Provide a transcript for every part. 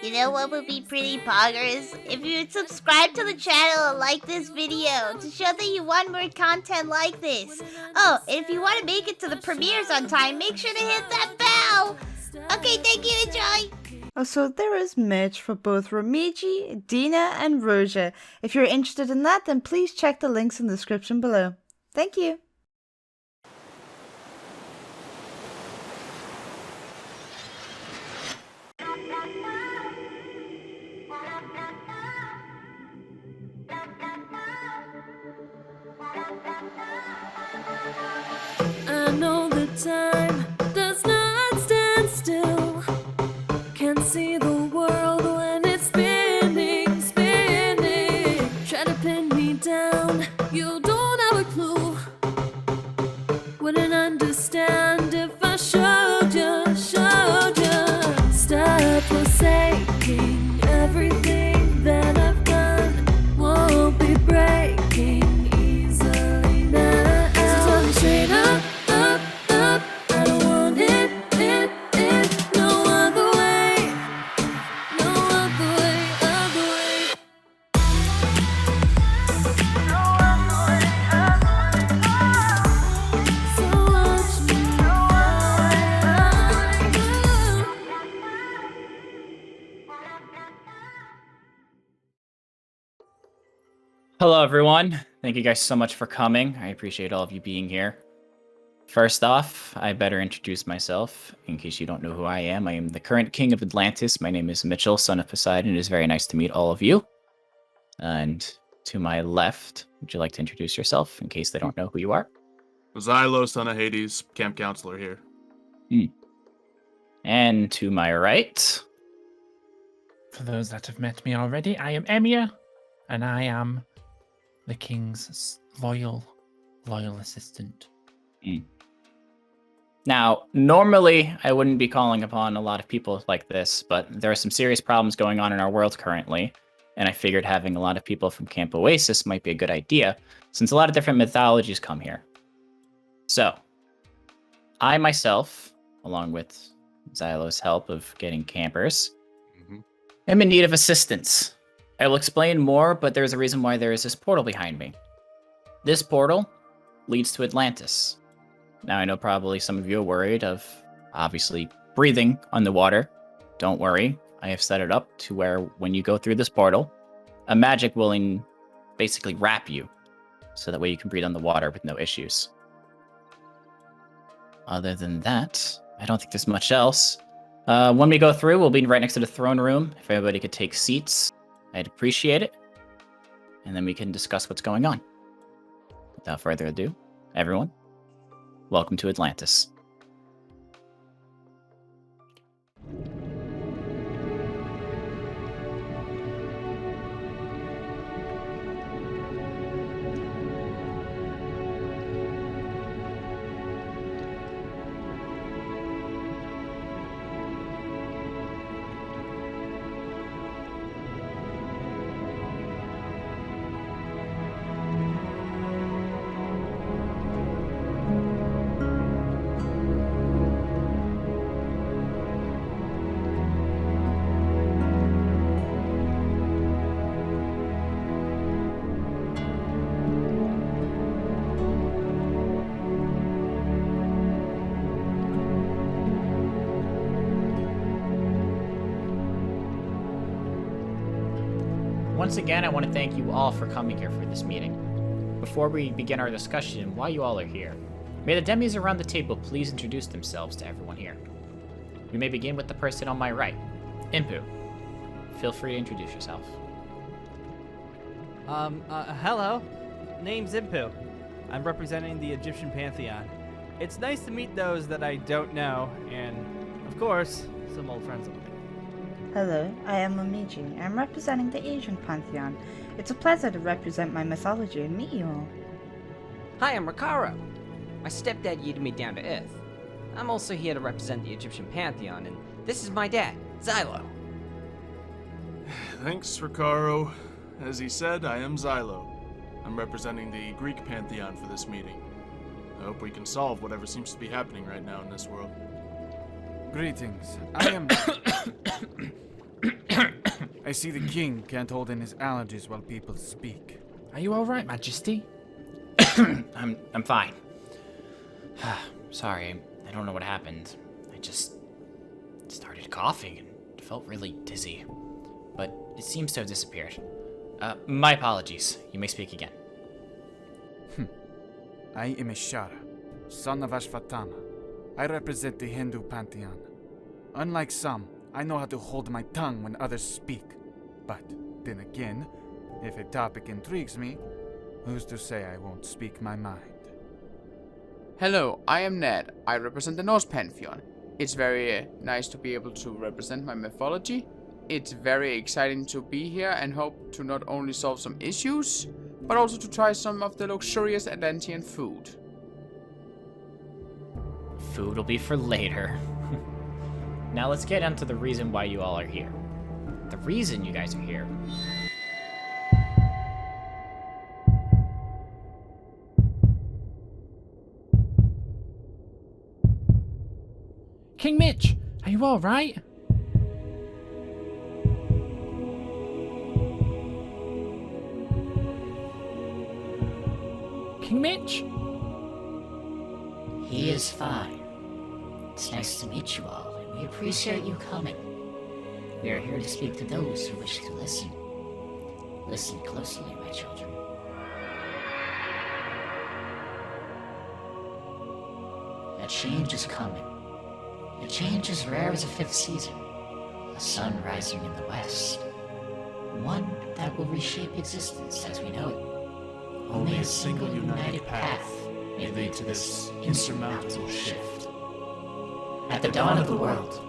You know what would be pretty poggers? If you would subscribe to the channel and like this video to show that you want more content like this. Oh, and if you want to make it to the premieres on time, make sure to hit that bell! Okay, thank you, enjoy! Also, there is merch for both Romiji, Dina, and Roja. If you're interested in that, then please check the links in the description below. Thank you! I know the time does not stand still. Can't see the world when it's spinning, spinning. Try to pin me down, you don't have a clue. Wouldn't understand if I showed you, showed you. Stop forsaking everything that I've done. Won't be breaking easily now. So tell me straight up, up, up. I don't want it, no other way. No other way, other way. So watch me Hello, everyone. Thank you guys so much for coming. I appreciate all of you being here. First off, I better introduce myself. In case you don't know who I am the current king of Atlantis. My name is Mitchell, son of Poseidon. It is very nice to meet all of you. And to my left, would you like to introduce yourself in case they don't know who you are? Xylo, son of Hades, camp counselor here. And to my right, For those that have met me already, I am Emir, and I am the king's loyal assistant. Now, normally I wouldn't be calling upon a lot of people like this, but there are some serious problems going on in our world currently, and I figured having a lot of people from Camp Oasis might be a good idea, since a lot of different mythologies come here. So, I myself, along with Xylo's help of getting campers, am in need of assistance. I will explain more, but there's a reason why there is this portal behind me. This portal leads to Atlantis. Now, I know probably some of you are worried of, obviously, breathing on the water. Don't worry, I have set it up to where when you go through this portal, a magic will basically wrap you, so that way you can breathe on the water with no issues. Other than that, I don't think there's much else. When we go through, we'll be right next to the throne room. If everybody could take seats, I'd appreciate it. And then we can discuss what's going on. Without further ado, everyone, welcome to Atlantis. Once again, I want to thank you all for coming here for this meeting. Before we begin our discussion, why you all are here, may the demis around the table please introduce themselves to everyone here. We may begin with the person on my right, Impu. Feel free to introduce yourself. Hello. Name's Impu. I'm representing the Egyptian pantheon. It's nice to meet those that I don't know, and, of course, some old friends of mine. Hello, I am Romiji. I'm representing the Asian pantheon. It's a pleasure to represent my mythology and meet you all. Hi, I'm Ricaro. My stepdad yeeted me down to Earth. I'm also here to represent the Egyptian pantheon, and this is my dad, Xylo. Thanks, Ricaro. As he said, I am Xylo. I'm representing the Greek pantheon for this meeting. I hope we can solve whatever seems to be happening right now in this world. Greetings. I am... see the king can't hold in his allergies while people speak. Are you all right, Majesty? I'm fine. Sorry, I don't know what happened. I just started coughing and felt really dizzy. But it seems to have disappeared. My apologies. You may speak again. I am Ishara, son of Ashvatthana. I represent the Hindu pantheon. Unlike some, I know how to hold my tongue when others speak. But then again, if a topic intrigues me, who's to say I won't speak my mind? Hello, I am Ned. I represent the Norse pantheon. It's very nice to be able to represent my mythology. It's very exciting to be here and hope to not only solve some issues, but also to try some of the luxurious Atlantean food. Food will be for later. Now let's get onto the reason why you all are here. The reason you guys are here. King Mitch, are you all right? King Mitch? He is fine. It's nice to meet you all, and we appreciate you coming. We are here to speak to those who wish to listen. Listen closely, my children. A change is coming. A change as rare as a fifth season. A sun rising in the west. One that will reshape existence as we know it. Only a single united path may lead to this insurmountable shift. At the dawn of the world,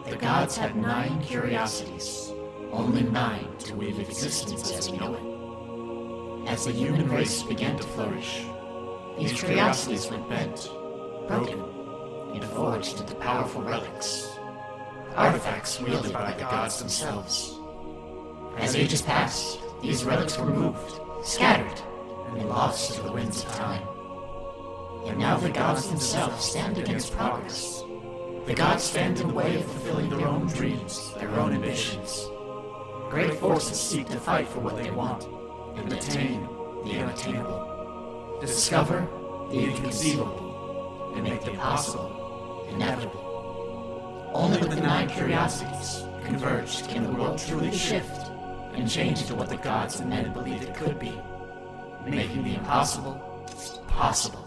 the gods had 9 curiosities, only 9 to weave existence as we know it. As the human race began to flourish, these curiosities were bent, broken, and forged into powerful relics, artifacts wielded by the gods themselves. As ages passed, these relics were moved, scattered, and lost to the winds of time. And now the gods themselves stand against progress. The gods stand in the way of fulfilling their own dreams, their own ambitions. Great forces seek to fight for what they want, and attain the unattainable. Discover the inconceivable, and make the possible inevitable. Only with the 9 curiosities converged can the world truly shift and change into what the gods and men believed it could be, making the impossible possible.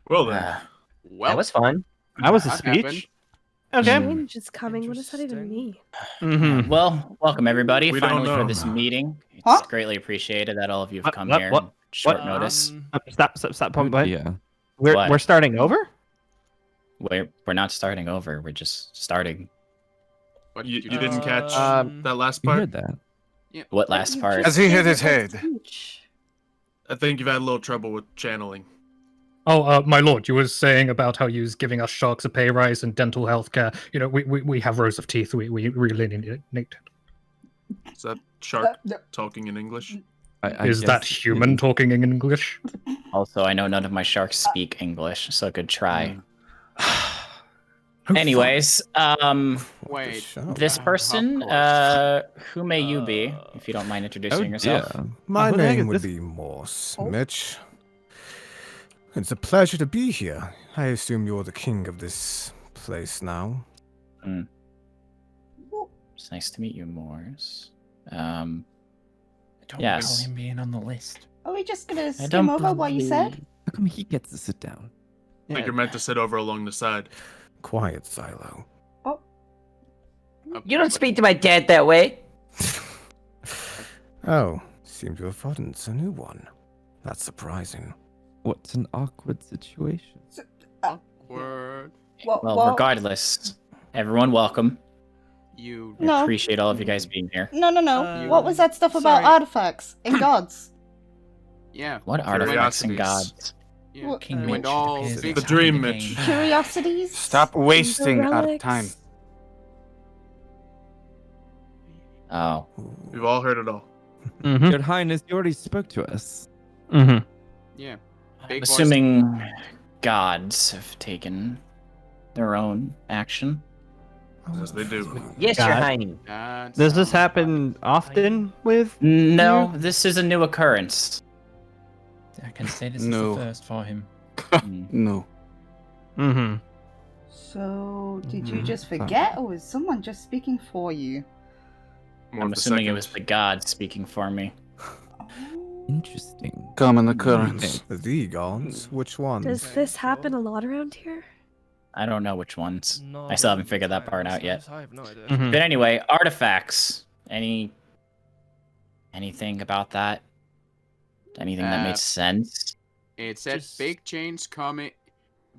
Well then. That was fun. That was a that speech. happened. Okay. Change is coming. What does that even mean? Mm-hmm. Well, welcome everybody We don't finally for know. this meeting. It's Huh? greatly appreciated that all of you have come What? here What? on short What? notice. Stop, but Yeah. we're What? we're starting over? We're not starting over. We're just starting. What You did didn't catch that last You part? heard that. What last part? As he hit his head. I think you've had a little trouble with channeling. Oh, my lord, you were saying about how you was giving us sharks a pay rise and dental health care. You know, we have rows of teeth. We really need it. Is that shark talking in English? I Is that guess human talking in English? Also, I know none of my sharks speak English, so good try. Who Anyways, Wait. this Of person, course. who may you be, if you don't mind introducing yourself? Yeah. My who the heck name is would this? be Morse, Mitch. It's a pleasure to be here. I assume you're the king of this place now. It's nice to meet you, Morse. Don't Yes. recall him being on the list. Are we just gonna I skim don't over what you said? How come he gets to sit down? I think you're meant to sit over along the side. Quiet, Silo. You don't speak to my dad that way. Oh, seem to have forgotten a new one. That's surprising. What's an awkward situation? Word. Well, regardless, everyone welcome. You. I No. appreciate all of you guys being here. No. What was that stuff about sorry. artifacts and gods? Yeah. What artifacts and Curiosities. gods? Yeah. What- King We Mitch went all appears big- at The top of dream, the Mitch. game. Curiosities? Stop wasting our relics. time. Oh. We've all heard it all. Your Highness, you already spoke to us. Yeah. I'm assuming gods have taken their own action. As they do. Yes, Your Highness. Does this happen often with? No, this is a new occurrence. I can say this No. is the first for him. No. Mm-hmm. So, did you just forget, or was someone just speaking for you? I'm assuming it was the gods speaking for me. Interesting. Common occurrence. The gods? Which ones? Does this happen a lot around here? I don't know which ones. I still haven't figured that part out yet. I have no idea. But anyway, artifacts. Anything about that? Anything that makes sense? It said big change coming.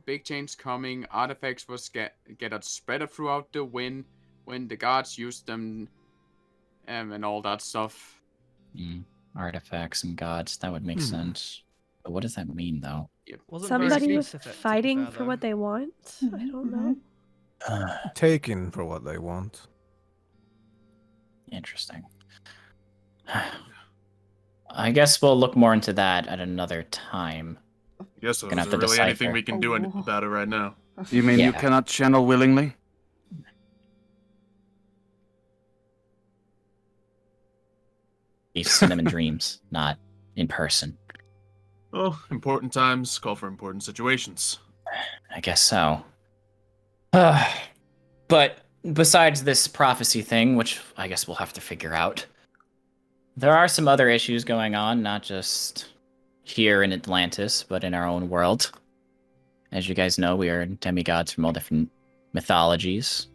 Big change coming. Artifacts was get spread throughout the wind when the gods used them, and all that stuff. Artifacts and gods. That would make sense. But what does that mean, though? Somebody was fighting for what they want? I don't know. Taken for what they want. Interesting. I guess we'll look more into that at another time. Yes, so Gonna is have there to really anything decipher. we can do about it right now? You mean you Yeah. cannot channel willingly? Cinnamon dreams, not in person. Well, important times call for important situations. I guess so. But besides this prophecy thing, which I guess we'll have to figure out, there are some other issues going on, not just here in Atlantis, but in our own world. As you guys know, we are demigods from all different mythologies.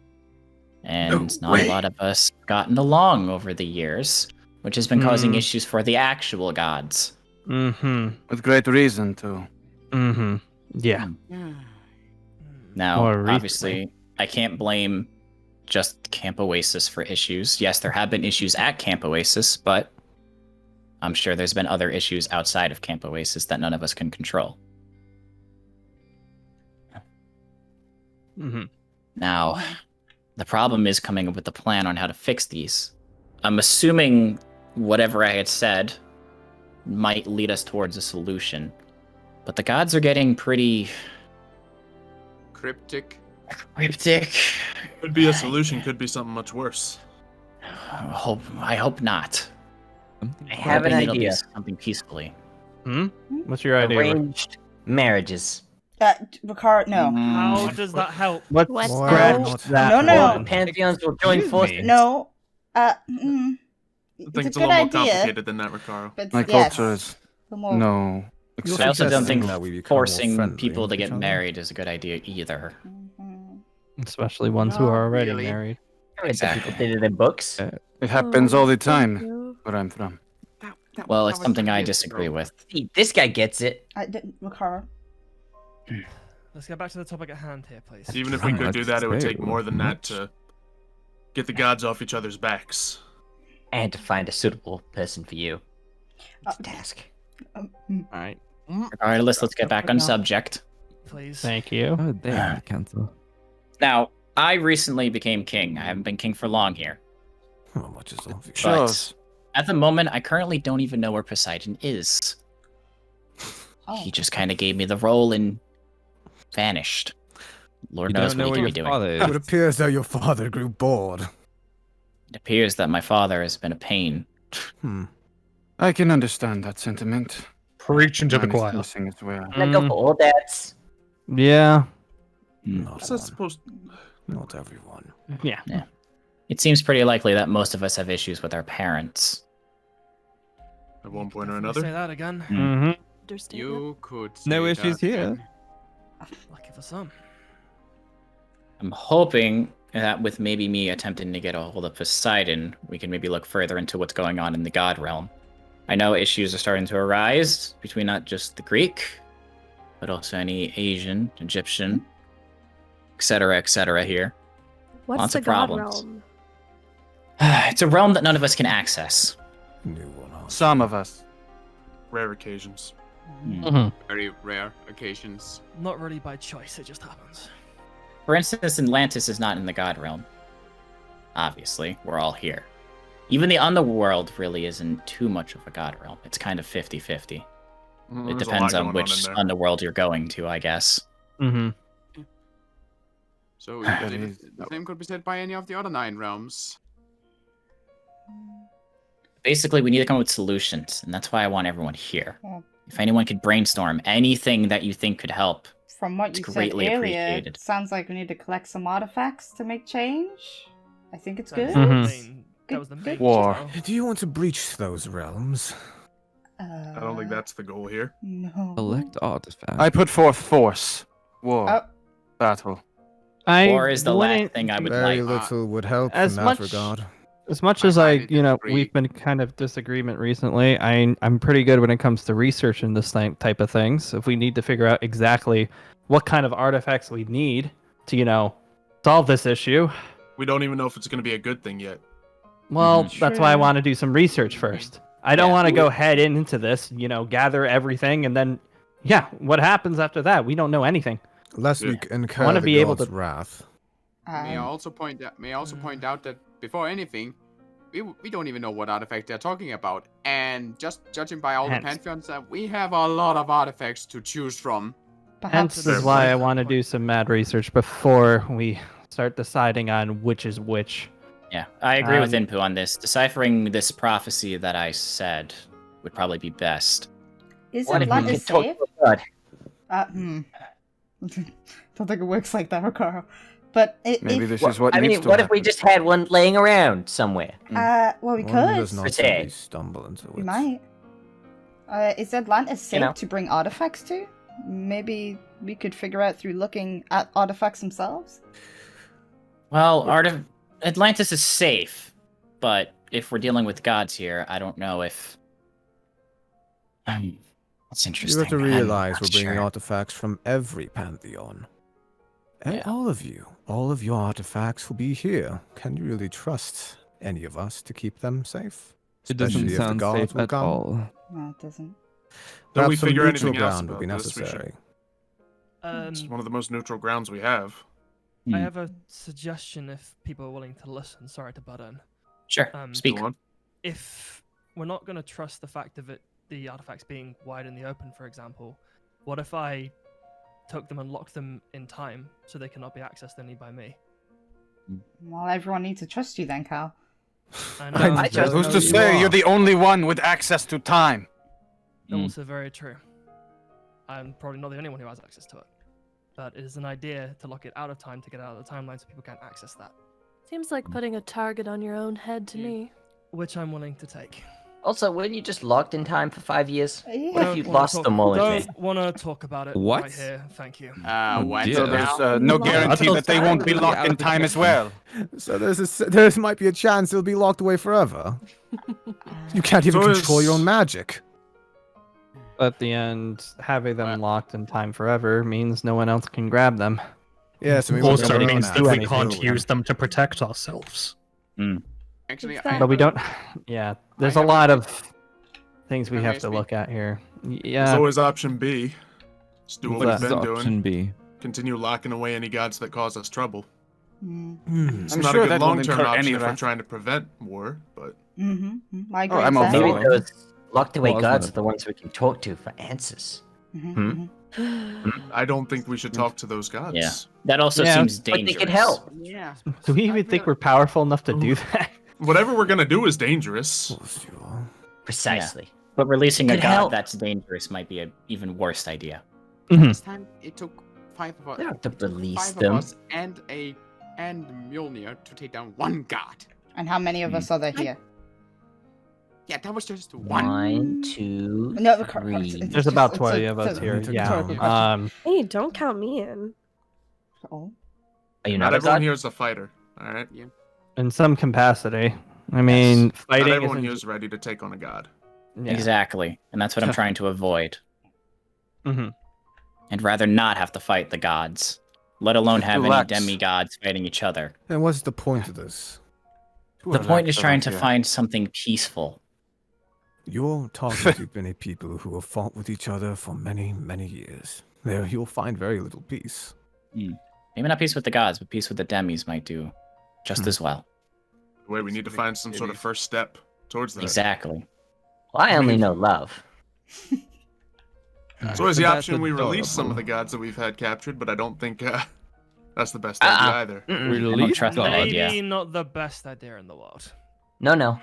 And not a lot of us gotten along over the years, which has been causing issues for the actual gods. With great reason, too. Yeah. Now, More recently. obviously, I can't blame just Camp Oasis for issues. Yes, there have been issues at Camp Oasis, but I'm sure there's been other issues outside of Camp Oasis that none of us can control. Now, the problem is coming up with a plan on how to fix these. I'm assuming whatever I had said might lead us towards a solution. But the gods are getting pretty Cryptic. Could be a solution, could be something much worse. I hope not. I have an Hoping it'll be idea. something peacefully. What's your idea? Arranged marriages. Ricardo, no. How does that help? What? Scratch that. No. The pantheons will join forces. No. I It's think a it's a good little more idea. complicated than that, Ricardo. But My yes, culture is the more- no. I also don't think that we become more forcing friendly people to with get each other. married is a good idea either. Especially ones who are already really. married. Exactly. People did it in books. It happens all the thank time you. where I'm from. Well, it's something I disagree with. See, this guy gets it. I didn't, Ricardo. Let's get back to the topic at hand here, please. Even if we could do that, it would take more than that to get the gods off each other's backs. And to find a suitable person for you. It's a task. Alright. Regardless, let's get back on subject. Please. Thank you. Oh, damn, cancel. Now, I recently became king. I haven't been king for long here. Not much is obvious. But at the moment, I currently don't even know where Poseidon is. He just kind of gave me the role and vanished. Lord You knows don't know what he where could be your doing. father It appears that your father grew bored. It appears that my father has been a pain. I can understand that sentiment. Preach into the Mine is choir. missing as well. Let go for all dads. Yeah. Not What's that supposed? Not everyone. Yeah. It seems pretty likely that most of us have issues with our parents. At one point or Say another. that again. Understatement. You could. No say issues that here. again. Lucky for some. I'm hoping that with maybe me attempting to get a hold of Poseidon, we can maybe look further into what's going on in the god realm. I know issues are starting to arise between not just the Greek, but also any Asian, Egyptian, etc. here. What's Lots the of god problems. realm? It's a realm that none of us can access. New one. Some of us. Rare occasions. Very rare occasions. Not really by choice, it just happens. For instance, Atlantis is not in the god realm. Obviously, we're all here. Even the underworld really isn't too much of a god realm. It's kind of 50-50. It There's a depends lot on going on which in there. underworld you're going to, I guess. Mm-hmm. So the same could be said by any of the other 9 realms. Basically, we need to come up with solutions, and that's why I want everyone here. Yeah. If anyone could brainstorm anything that you think could help, From what it's you said greatly earlier, appreciated. it sounds like we need to collect some artifacts to make change. I think it's That good. was the Mhm. main- that was the main War. goal. Do you want to breach those realms? I don't think that's the goal here. No. Collect artifacts. I put forth force. War. Oh. Battle. War is the last wouldn't- thing I would Very like. little would help as in that much- regard. As much I as highly disagree. we've been kind of disagreement recently, I'm pretty good when it comes to researching this type of things. If we need to figure out exactly what kind of artifacts we need to, solve this issue, We don't even know if it's going to be a good thing yet. well, Mhm. that's why I True. want to do some research first. I don't Yeah. want to go head into this, gather everything, and then, what happens after that? We don't know anything. Lest we Yeah. incur wanna the be able gods' to- wrath. May I also point out that before anything, we don't even know what artifact they're talking about, and just judging by all the Hence. pantheons, we have a lot of artifacts to choose from. Hence Perhaps is why I want to do some mad research before we start deciding on which is which. Yeah, I agree with Um, Inpu on this. Deciphering this prophecy that I said would probably be best. Is What if we Atlantis could talk safe? to a god? Don't think it works like that, Ricaro. But Maybe if, this is what I needs mean, to what if we happen. just had one laying around somewhere? well, we One could. does not Pretend. simply stumble into it. We might. Is Atlantis safe know. to bring artifacts to? Maybe we could figure out through looking at artifacts themselves. Well, Atlantis is safe, but if we're dealing with gods here, I don't know if. That's interesting. You have to I'm realize not we're bringing sure. artifacts from every pantheon. And Yeah. all of your artifacts will be here. Can you really trust any of us to keep them safe? It doesn't Especially if the sound gods safe will at come? all. No, it doesn't. Till we Perhaps some figure neutral anything else ground will be about this, we should- necessary. It's one of the most neutral grounds we have. Hmm. I have a suggestion if people are willing to listen. Sorry to butt in. Sure, speak. Go on. If we're not going to trust the fact of the artifacts being wide in the open, for example, what if I took them and locked them in time so they cannot be accessed only by me? Well, everyone needs to trust you then, Cal. I I know. trust Who's know to you say are. you're the only one with access to time? Also very true. I'm probably not the only one who has access to it. But it is an idea to lock it out of time to get out of the timeline so people can't access that. Seems like putting a target on your own head to me. Which I'm willing to take. Also, weren't you just locked in time for 5 years? Yeah. What if you lost them all again? Don't want to talk about it What? right here. Thank you. What dear. So there's no guarantee that they won't be locked in time as well. So there might be a chance it'll be locked away forever. You can't even So control your own magic. At the end, having them locked in time forever means no one else can grab them. Yes, I mean, what's Also going on means now? that we anything can't with use them to protect ourselves. Actually, Exactly. But we don't. Yeah, there's a have lot of things we Can I have to speak? look at here. There's Yeah. always option B. Just do what What's we've What been is option doing. B? Continue locking away any gods that cause us trouble. It's I'm not sure a good that won't long-term incur option any if we're wrath. trying to prevent war, but I agree I'm with all that. Maybe for it. those locked away Well, gods isn't are the ones we can talk to for answers. I don't think we should talk to those gods. Yeah, that also Yeah, seems But they dangerous. could help. Yeah. Do we even think we're powerful enough to do that? Whatever we're gonna do is dangerous. Precisely. But releasing a Could god help. that's dangerous might be an even worse idea. This time it took 5 of us. They don't have to release 5 them. of us and Mjolnir to take down one god. And how many of us are there here? Yeah, that was just one. 1, 2, No, 3. There's about 20 of us here. Yeah. Hey, don't count me in. Oh. Are you Not not a everyone god? here is a fighter. All right. Yeah. In some capacity. I mean, Not fighting everyone isn't. here is ready to take on a god. Yeah. Exactly, and that's what I'm trying to avoid. Mhm. I'd rather not have to fight the gods, let alone have Relax. any demigods fighting each other. And what's the point of this? The point is trying to find something peaceful. You're talking to many people who have fought with each other for many, many years. There, you'll find very little peace. Maybe not peace with the gods, but peace with the demis might do just as well. Wait, we need to find some sort of first step towards that. Exactly. Well, I only know love. It's always the That's option we release some of the adorable. gods that we've had captured, but I don't think that's the best idea either. I don't Release trust that God. idea. Maybe not the best idea in the world. No.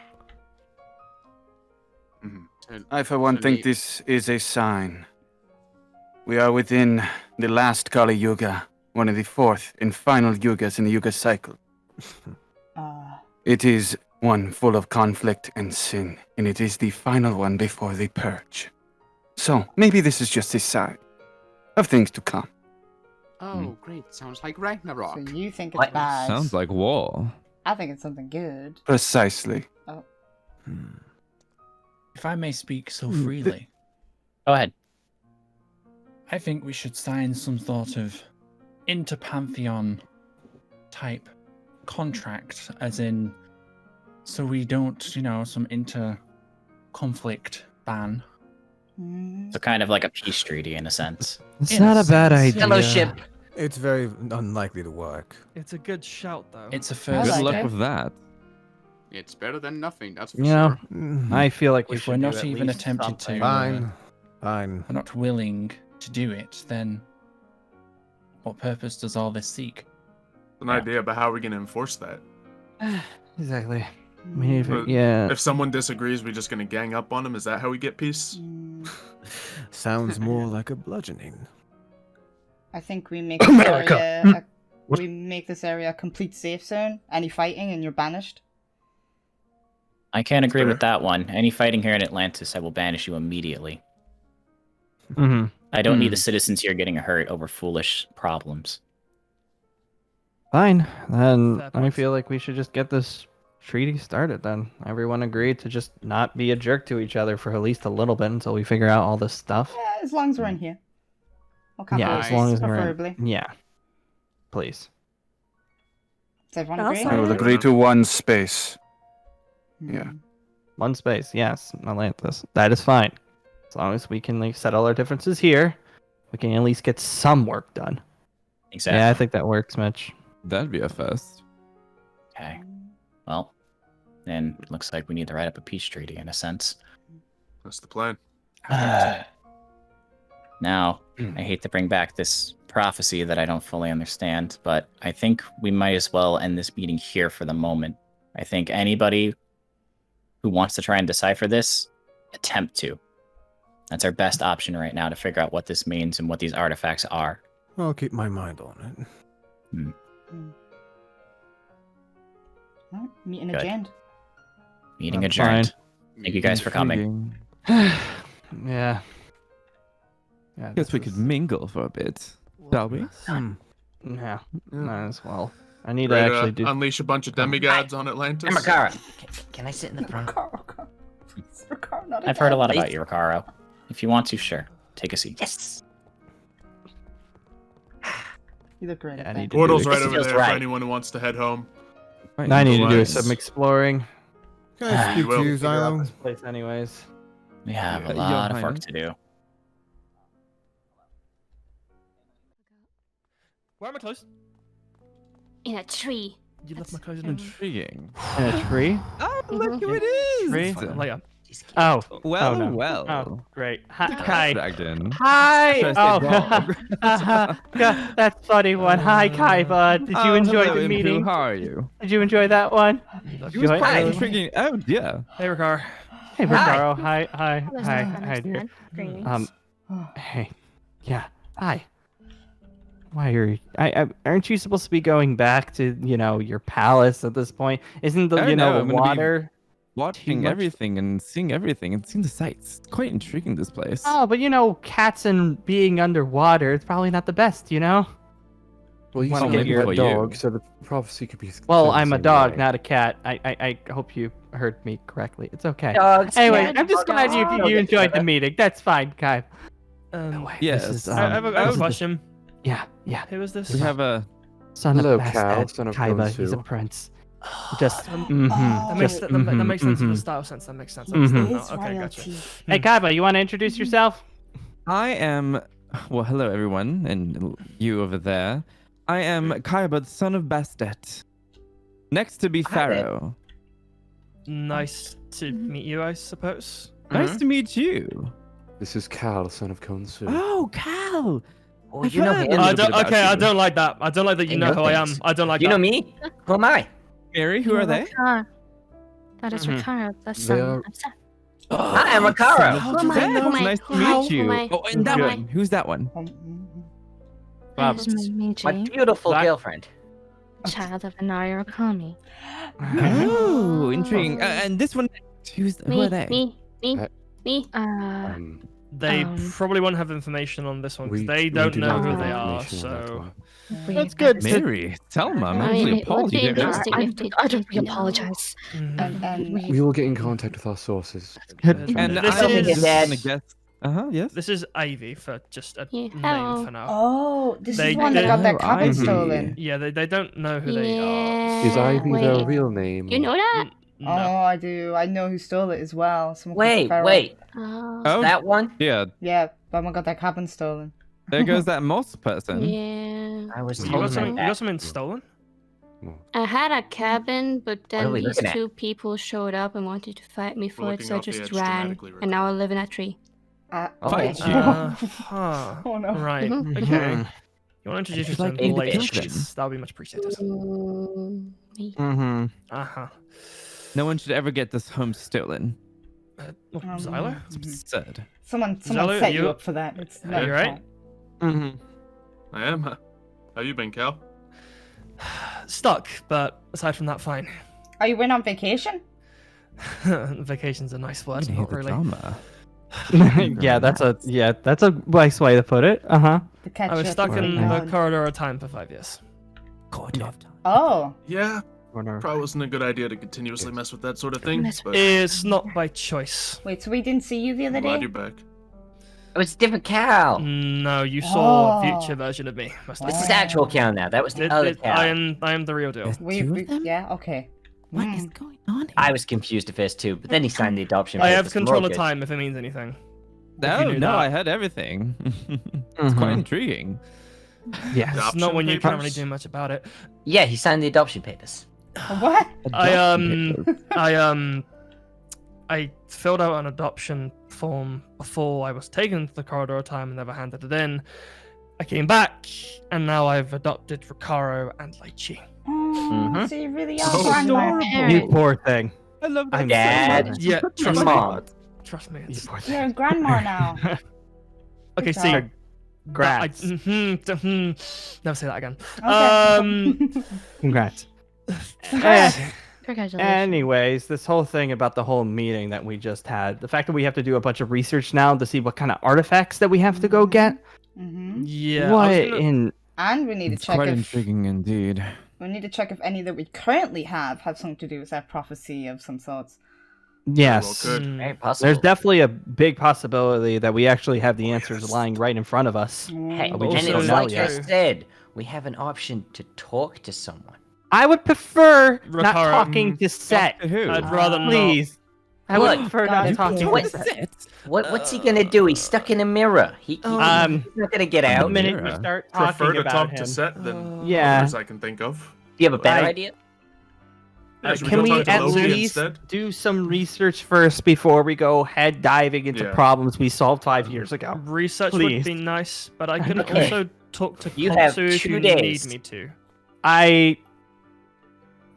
I, for one, think this is a sign. We are within the last Kali Yuga, one of the fourth and final Yugas in the Yuga cycle. It is one full of conflict and sin, and it is the final one before the purge. So, maybe this is just a sign of things to come. Oh, great. Sounds like Ragnarok. So you think it's bad? Sounds like war. I think it's something good. Precisely. Oh. If I may speak so freely. Go ahead. I think we should sign some sort of inter-pantheon type contract, as in, so we don't, some inter-conflict ban. So kind of like a peace treaty in a sense. It's not a bad idea. Fellowship. It's very unlikely to work. It's a good shout, though. It's a first Good luck step. with that. It's better than nothing, that's for You know, sure. I feel like we If should we're do not at even least attempted something. to, Fine. we're not willing to do it, then what purpose does all this seek? An idea about how we're going to enforce that. Exactly. We need to, But yeah. If someone disagrees, we're just going to gang up on them. Is that how we get peace? Sounds more like a bludgeoning. I think we make this area a complete safe zone. Any fighting and you're banished. I can't agree with that one. Any fighting here in Atlantis, I will banish you immediately. Mm-hmm. I don't need the citizens here getting hurt over foolish problems. Fine. Then I feel like we should just get this treaty started then. Everyone agreed to just not be a jerk to each other for at least a little bit until we figure out all this stuff. Yeah, as long as we're in here. Yeah, as long as we're preferably. in. Yeah. Please. Does everyone I'll agree? sign I will agree to one space. Yeah. One space, yes, Atlantis. That is fine. As long as we can settle our differences here, we can at least get some work done. Exactly. Yeah, I think that works, Mitch. That'd be a first. Okay. Well, then looks like we need to write up a peace treaty in a sense. That's the plan. Now, I hate to bring back this prophecy that I don't fully understand, but I think we might as well end this meeting here for the moment. I think anybody who wants to try and decipher this, attempt to. That's our best option right now to figure out what this means and what these artifacts are. I'll keep my mind on it. Alright, meeting Good. adjourned. Meeting That's adjourned. Thank you guys for coming. Yeah. Guess we could mingle for a bit, shall we? Yeah, might as well. I need Ready to actually do. unleash a bunch of demigods on Atlantis. Hey, Makara. Can I sit in the front? I've heard a lot about you, Ricaro. If you want to, sure. Take a seat. Yes. You look great. Yeah, I need to Portal's do right this. over there for anyone who wants to head home. I need to do Otherwise- some exploring. Can I speak to you, Figure out Xylo? this place anyways. We have a Your lot of work Highness. to do. Where are my clothes? In a tree. You left my clothes in a tree. Intriguing. In a tree? Oh, look who it is! Tree? Later. Oh. Well, oh, no. well. Oh, great. Hi. Dragged in. Hi. Should I say Oh, yeah, that's funny one. Hi, Kaiba. Did you Oh, enjoy hello, the Impu. meeting? How are you? Did you enjoy that one? It was Enjoy- quite intriguing. Oh, yeah. Hey, Ricard. Hey, Ricaro. Hi. There's Hi. no Hi, dear. Greetings. Hey. Yeah. Hi. Why are you? Aren't you supposed to be going back to your palace at this point? Isn't the Oh, no, the I'm gonna be water? Watching much? everything and seeing everything and seeing the sights. It's quite intriguing, this place. Oh, but cats and being underwater, it's probably not the best, Well, you Wanna said get you're for a you. dog, so the prophecy could be. Well, said the I'm a same dog, way. not a cat. I hope you heard me correctly. It's okay. Dogs, Anyway, cats, I'm just glad dogs. you enjoyed the meeting. That's fine, Kai. Yes. This is, I have this a is the- question. Yeah. Who is this? We have a... Son Hello, of cow, Bastet, son of Kaiba. He's a Gonsu. prince. Just. That makes that makes sense in the style sense. That makes sense. I understand now. Okay, gotcha. Hey, Kaiba, you want to introduce yourself? I am... Well, hello, everyone, and you over there. I am Kaiba, the son of Bastet. Next to be Hi there. Pharaoh. Nice to meet you, I suppose. Nice to meet you. This is Cal, son of Konsu. Oh, Cal. Oh, I've you know heard him. a little bit about Okay, I you. don't like that. I don't like that you know who I am. I don't like You that. know me? Who am I? Gary, who are they? That is Ricardo, the They son are- of Seth. Hi, I'm Ricaro. Who am I? Seth, Who am I? nice to Who am I? meet Who am you. I? Oh, and that Who am one. Who's that one? That is My Meiji, beautiful girlfriend. child of Anaya Okami. Oh, intriguing. And this one, who are they? Me. They probably won't have information on this one because they don't know who they are. So That's good. Mary, Selma, I'm actually it would be apologizing. interesting if they I don't apologize. We will get in contact with our sources. And This I is- was just gonna guess. Yes. this is Ivy for just a name hello. for now. Oh, this They is one that got that cabin Ivy. stolen. Yeah, they don't know who they are. Is Ivy their wait. real name? You know that? No. Oh, I do. I know who stole it as well. Someone called Wait, Farrell. wait. Oh, That one? yeah. Yeah, someone got that cabin stolen. There goes that moss person. Yeah. I was You told got something? like You got that. something stolen? I had a cabin, but What are then we these looking at? two people showed up and wanted to fight me for it, looking so I up the just edge ran. dramatically, And now I live in a tree. Fight you. Huh. Oh no. Right. Mhm. Okay. You want to introduce She's like yourself in the later? children. That would be much appreciated. Me. Mm-hmm. Uh-huh. No one should ever get this home stolen. Zylo? It's absurd. Someone Zylo, set you- you up for that. It's not you your right? fault. Mm-hmm. I am. How you been, Cal? Stuck, but aside from that, fine. Are you in on vacation? Vacation's a nice word, not really. Yeah, that's a nice way to put it. To catch I was up stuck with in the the corridor of time for 5 years. Oh. Yeah. Probably wasn't a good idea to continuously mess with that sort of thing. But It's not by choice. Wait, so we didn't see you the other I'm glad day? you're back. Oh, it's a different Cal. No, you saw a Oh. future version of me. This is actual Cal now. That was the other Cal. I am the real deal. Yeah, okay. What is going on here? I was confused at first too, but then he signed the adoption I have papers, and we're control all of good. time if it means anything. No, you knew no, that. I heard everything. It's quite intriguing. Yeah. It's not when you can't really do much about it. Yeah, he signed the adoption papers. What? I filled out an adoption form before I was taken to the corridor of time and never handed it in. I came back, and now I've adopted Ricaro and Lychee. Oh, so you really are So grandma. You poor thing. I love I'm Dad. so much. Yeah, trust me. Mom. Trust me. It's... You're a grandma now. Okay, Good see. job. Congrats. Never say that again. Okay. Congrats. Congratulations. Anyways, this whole thing about the whole meeting that we just had, the fact that we have to do a bunch of research now to see what kind of artifacts that we have to go get. Mm-hmm. Yeah. What I was gonna... in? And we need to It's check quite if intriguing indeed. we need to check if any that we currently have something to do with that prophecy of some sorts. Yes. Very possible. There's definitely a big possibility that we actually have the answers lying right in front of us. Hey, But we and just it's don't know like yet. I said, we have an option to talk to someone. I would prefer not Ricaro, talking to Set. Who? I'd rather not. Please. I would What? prefer God, not you talking can't. to Set. What's he gonna do? He's stuck in a mirror. He's not gonna get The out. minute we Mira. start Prefer talking to about talk him. to Set than Yeah. others I can think of. Do you have a better I- idea? Yeah, should Can go we talk to at Loki least instead? do some research first before we go head diving into Yeah. problems we solved 5 years ago? Research Please. would be nice, but I can Okay. also talk to You have Kotsu if 2 you days. need me to.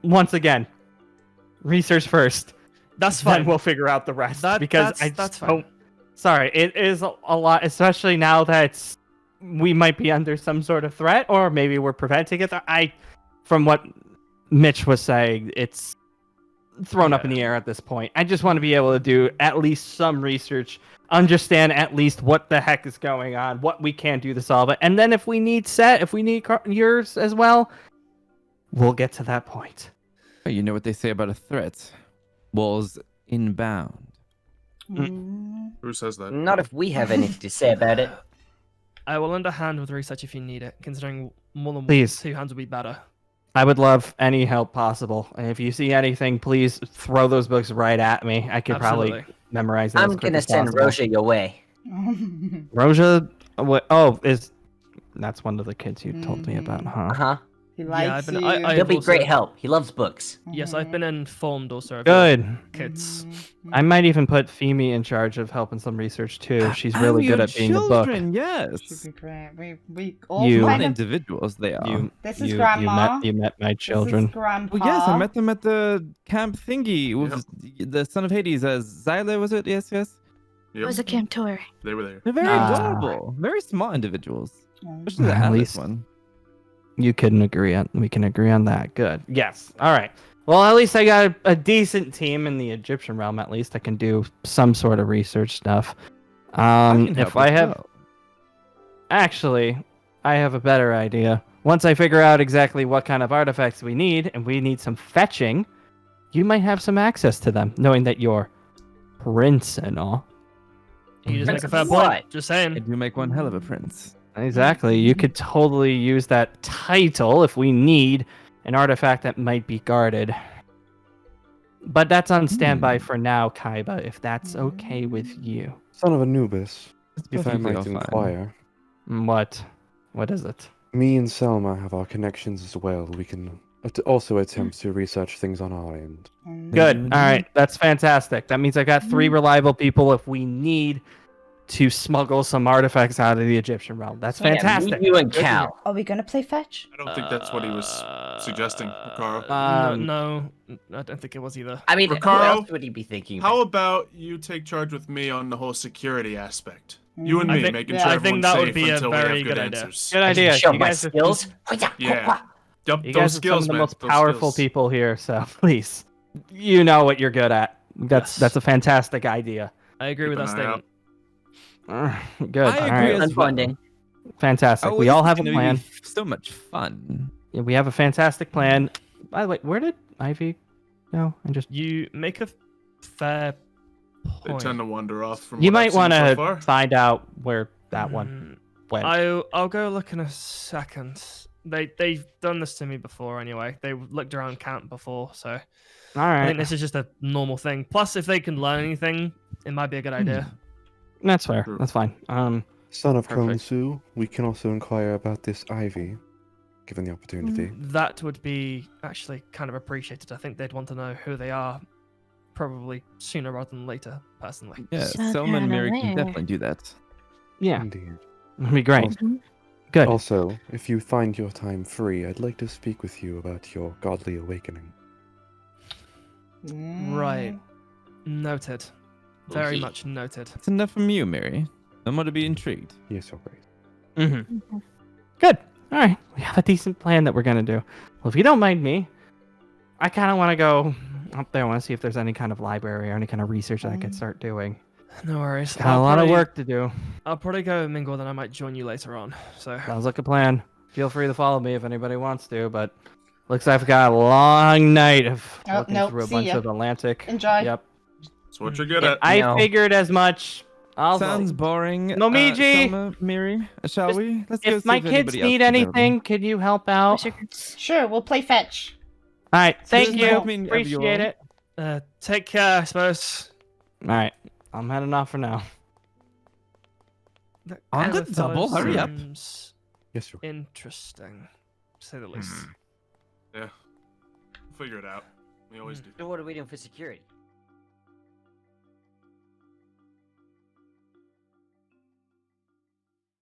Once again, research first. That's Then fine. we'll figure out the rest. That- because that's- I that's don't. Sorry, it is a lot, especially now that we might be under some sort of threat, or maybe we're preventing it. From what Mitch was saying, it's thrown up in the air at this point. I just want to be able to do at least some research, understand at least what the heck is going on, what we can do to solve it, and then if we need yours as well, we'll get to that point. You know what they say about a threat? Walls inbound. Who says that? Not if we have anything to say about it. I will lend a hand with research if you need it, considering more than Please. 2 hands would be better. I would love any help possible. And if you see anything, please throw those books right at me. I could probably Absolutely. memorize them. I'm as quick gonna as send possible. Roja your way. Roja? What? Oh, that's one of the kids you told me about, huh? Uh-huh. He Yeah, likes I've been. you. I He'll have be also- great help. He loves books. Yes, I've been informed also. Of Good. your kids. I might even put Femi in charge of helping some research too. She's Oh, really good your at being the book. children, yes. Should be great. We all You- kind of... Individuals they are. This is you Grandma. met my This children. is Grandpa. Oh, yes, I met them at the camp thingy with the son of Hades. Xyla, was it? Yes, yes. It was a camp tour. They were there. They're very Ah. adorable. Very small individuals. Especially the At Atlas least one. you can agree on. We can agree on that. Good. Yes. All right. Well, at least I got a decent team in the Egyptian realm. At least I can do some sort of research stuff. If I have, actually, I have a better idea. Once I figure out exactly what kind of artifacts we need, and we need some fetching, you might have some access to them, knowing that you're prince and all. You just Prince make a fair of point. what? Just saying. I do make one hell of a prince. Exactly. You could totally use that title if we need an artifact that might be guarded. But that's on standby for now, Kaiba, if that's okay with you. Son of Anubis, if I perfectly might all fine. inquire. What? What is it? Me and Selma have our connections as well. We can also attempt to research things on our end. Good. All right. That's fantastic. That means I got 3 reliable people if we need to smuggle some artifacts out of the Egyptian realm. That's fantastic. You and Good to hear. Cal. Are we gonna play fetch? I don't think that's what he was suggesting, Ricardo. No, I don't think it was either. I mean, who Ricardo, else would he be thinking? How about you take charge with me on the whole security aspect? You and I me, think- making yeah, sure I think everyone's that would safe be a until we very have good good idea. answers. Good idea. Show You my guys are- skills. Yeah. Yep, You those guys are skills, some of the man. most Those powerful skills. people here, so please, you know what you're good at. That's a fantastic idea. I agree with that Keep an eye statement. Good. I All agree right. as well. Unfunding. Fantastic. Oh, We this all is have a gonna plan. be so much fun. Yeah, we have a fantastic plan. By the way, where did Ivy go? I just You make a fair They point. tend to wander off from you what I've might seen want so to far. find out where that one went. I'll go look in a second. They've done this to me before anyway. They looked around camp before, so All I right. think this is just a normal thing. Plus, if they can learn anything, it might be a good idea. That's fair. That's fine. Son of Perfect. Konsu, we can also inquire about this Ivy, given the opportunity. That would be actually kind of appreciated. I think they'd want to know who they are, probably sooner rather than later. Personally, Yeah, So Selma and kinda Mary can rare. definitely do that. Yeah, Indeed. that'd be great. Also, Good. Also, if you find your time free, I'd like to speak with you about your godly awakening. Right. Noted. Very Okay. much noted. That's enough from you, Mary. I'm going to be intrigued. Yes, Your Grace. Mm-hmm. Good. All right. We have a decent plan that we're gonna do. Well, if you don't mind me, I kind of want to go up there. I want to see if there's any kind of library or any kind of research that I could start doing. No worries. Got a lot of work to do. I'll probably go mingle, then I might join you later on. So Sounds like a plan. Feel free to follow me if anybody wants to, but looks like I've got a long night of Oh, looking nope, through a see bunch ya. of Atlantic. Enjoy. Yep. That's what you're good at. I figured as much. Sounds boring. Momiji! Selma, Mary, shall Just- we? Let's go If see my if kids anybody else need is available. anything, could you help out? Sure, we'll play fetch. All right. Thank Just you. help me whenever you Appreciate want. it. take care, I suppose. All right. I'm heading off for now. On the Other double, fellow hurry up. seems Yes, Your Interesting, to say the least. Yeah. We'll figure it out. We always do. So what are we doing for security?